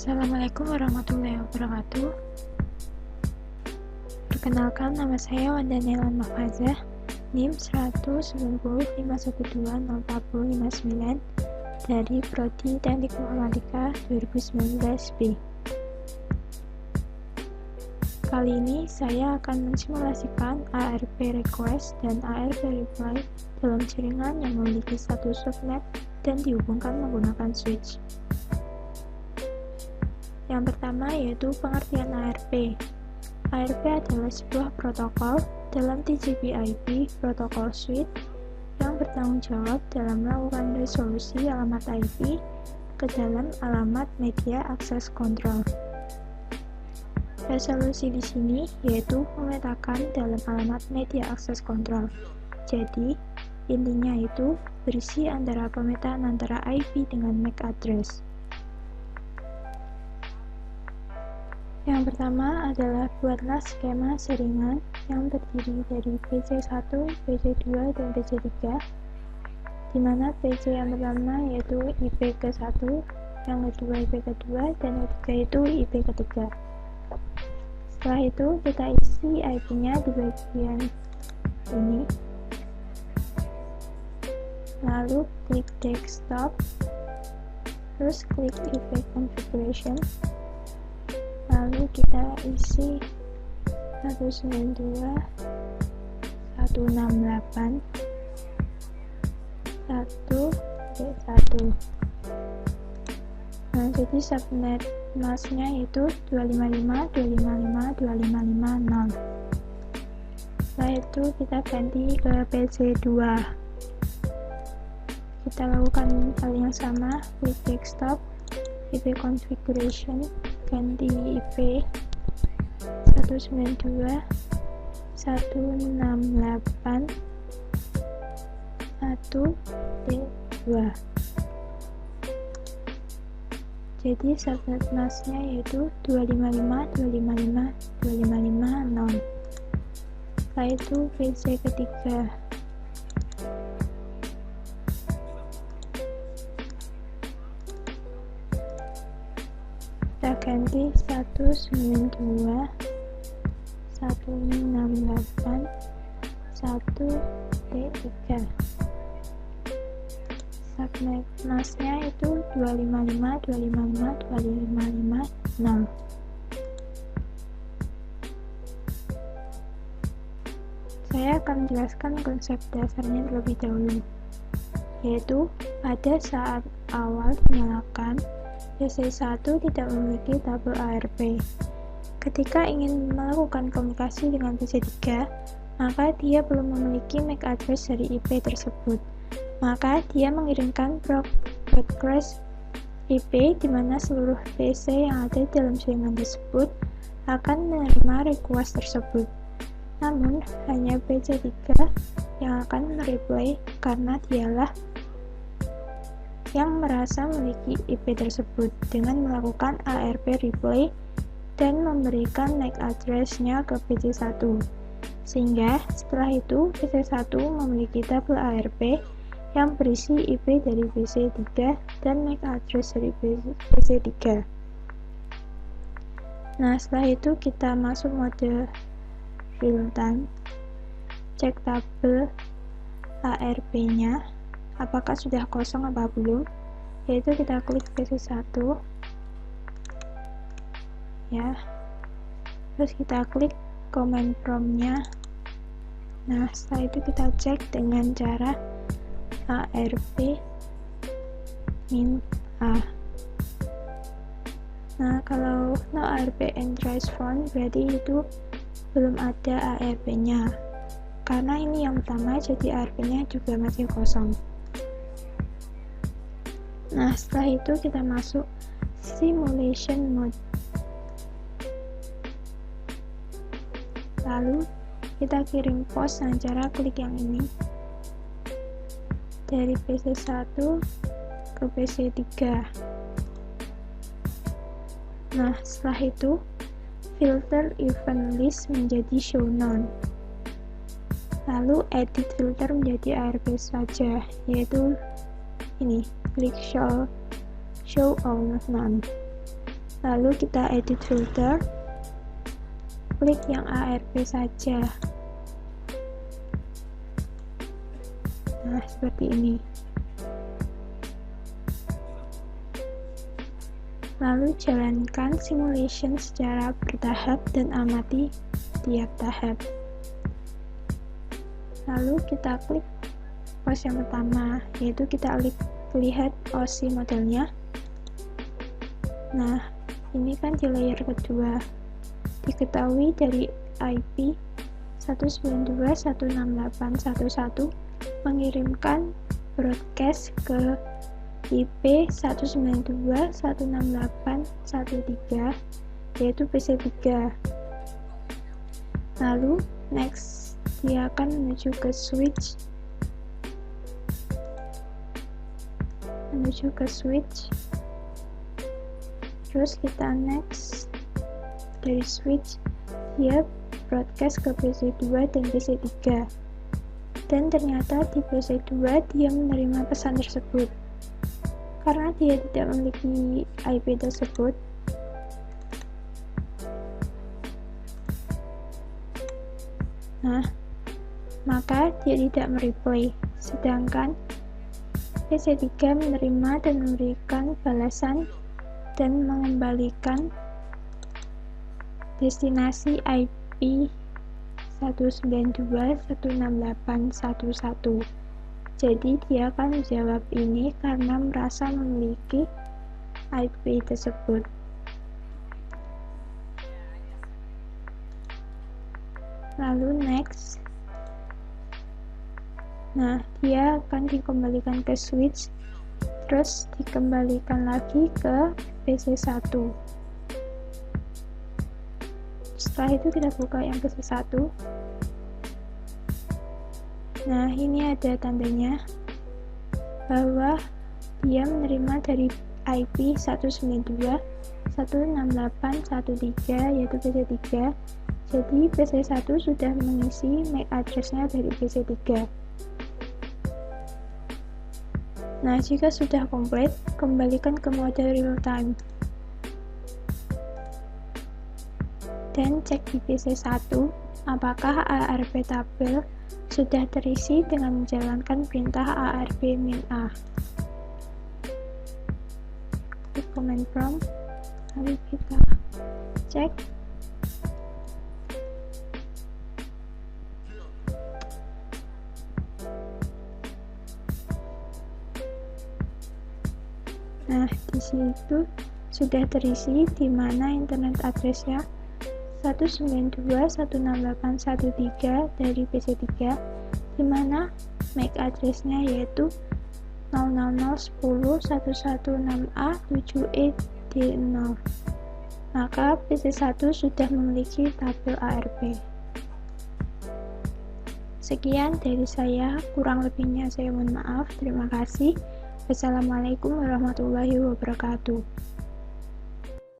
Assalamualaikum warahmatullahi wabarakatuh. Perkenalkan, nama saya Wanda Nelan Mahfazah, NIM 19051204059 dari Prodi Teknik Informatika 2019B. Kali ini saya akan mensimulasikan ARP request dan ARP reply dalam jaringan yang memiliki satu subnet dan dihubungkan menggunakan switch. Yang pertama yaitu pengertian ARP. ARP adalah sebuah protokol dalam TCP/IP protokol suite yang bertanggung jawab dalam melakukan resolusi alamat IP ke dalam alamat media access control. Resolusi di sini yaitu memetakan dalam alamat media access control. Jadi, intinya itu berisi antara pemetaan antara IP dengan MAC address. Yang pertama adalah buatlah skema jaringan yang terdiri dari PC1, PC2, dan PC3, di mana PC yang pertama yaitu IP ke-1, yang kedua IP ke-2, dan yang ketiga itu IP ke-3. Setelah itu kita isi IP-nya di bagian ini, lalu klik desktop, terus klik IP configuration, lalu kita isi 192.168.1.1. Nah, jadi subnet masknya itu 255.255.255.0. Setelah itu kita ganti ke PC2. Kita lakukan hal yang sama, klik desktop, IP configuration, ganti IP 192.168.1.2. Jadi subnet masknya yaitu 255.255.255.0. Setelah itu PC ketiga, kita ganti 192.168.1.3. subnet masknya itu 255.255.255.0. Saya akan menjelaskan konsep dasarnya terlebih dahulu, yaitu pada saat awal dinyalakan, PC1 tidak memiliki tabel ARP. Ketika ingin melakukan komunikasi dengan PC3, maka dia belum memiliki MAC address dari IP tersebut. Maka dia mengirimkan request IP di mana seluruh PC yang ada dalam jaringan tersebut akan menerima request tersebut. Namun, hanya PC3 yang akan mereply karena dialah yang merasa memiliki IP tersebut dengan melakukan ARP reply dan memberikan MAC address-nya ke PC1. Sehingga setelah itu PC1 memiliki tabel ARP yang berisi IP dari PC3 dan MAC address dari PC3. Nah, setelah itu kita masuk mode real time, cek tabel ARP-nya apakah sudah kosong apa belum, yaitu kita klik PC1 ya, terus kita klik command prompt-nya. Nah, setelah itu kita cek dengan cara ARP -a. Nah, kalau no ARP entries found berarti itu belum ada ARP-nya, karena ini yang pertama, jadi ARP-nya juga masih kosong. Nah, setelah itu kita masuk simulation mode, lalu kita kirim post dengan cara klik yang ini dari PC1 ke PC3. Nah, setelah itu filter event list menjadi show none, lalu edit filter menjadi ARP saja, yaitu ini, klik show all none. Lalu kita edit router, klik yang ARP saja. Nah, seperti ini. Lalu jalankan simulation secara bertahap dan amati tiap tahap. Lalu kita klik pos yang pertama, yaitu kita lihat OSI modelnya. Nah, ini kan di layer kedua. Diketahui dari IP 192.168.1.1 mengirimkan broadcast ke IP 192.168.1.3, yaitu PC3. Lalu next, dia akan menuju ke switch, terus kita next. Dari switch, dia broadcast ke PC2 dan PC3, dan ternyata di PC2 dia menerima pesan tersebut. Karena dia tidak memiliki IP tersebut, nah, maka dia tidak mereplay, sedangkan PC3 menerima dan memberikan balasan dan mengembalikan destinasi IP 192.168.1.1. Jadi dia akan menjawab ini karena merasa memiliki IP tersebut. Lalu next. Nah, dia akan dikembalikan ke switch, terus dikembalikan lagi ke PC1. Setelah itu kita buka yang PC1. Nah, ini ada tandanya bahwa dia menerima dari IP 192.168.1.3, yaitu PC3. Jadi PC1 sudah mengisi MAC address-nya dari PC3. Nah, jika sudah komplit, kembalikan ke mode real time. Dan cek di PC1 apakah ARP tabel sudah terisi dengan menjalankan perintah ARP-A. Klik command prompt, lalu kita cek. Nah, di situ sudah terisi di mana internet address-nya 192.168.1.3 dari PC3, di mana MAC address-nya yaitu 000.10.116A7E-D0. Maka PC1 sudah memiliki tabel ARP. Sekian dari saya, kurang lebihnya saya mohon maaf. Terima kasih. Wassalamualaikum warahmatullahi wabarakatuh.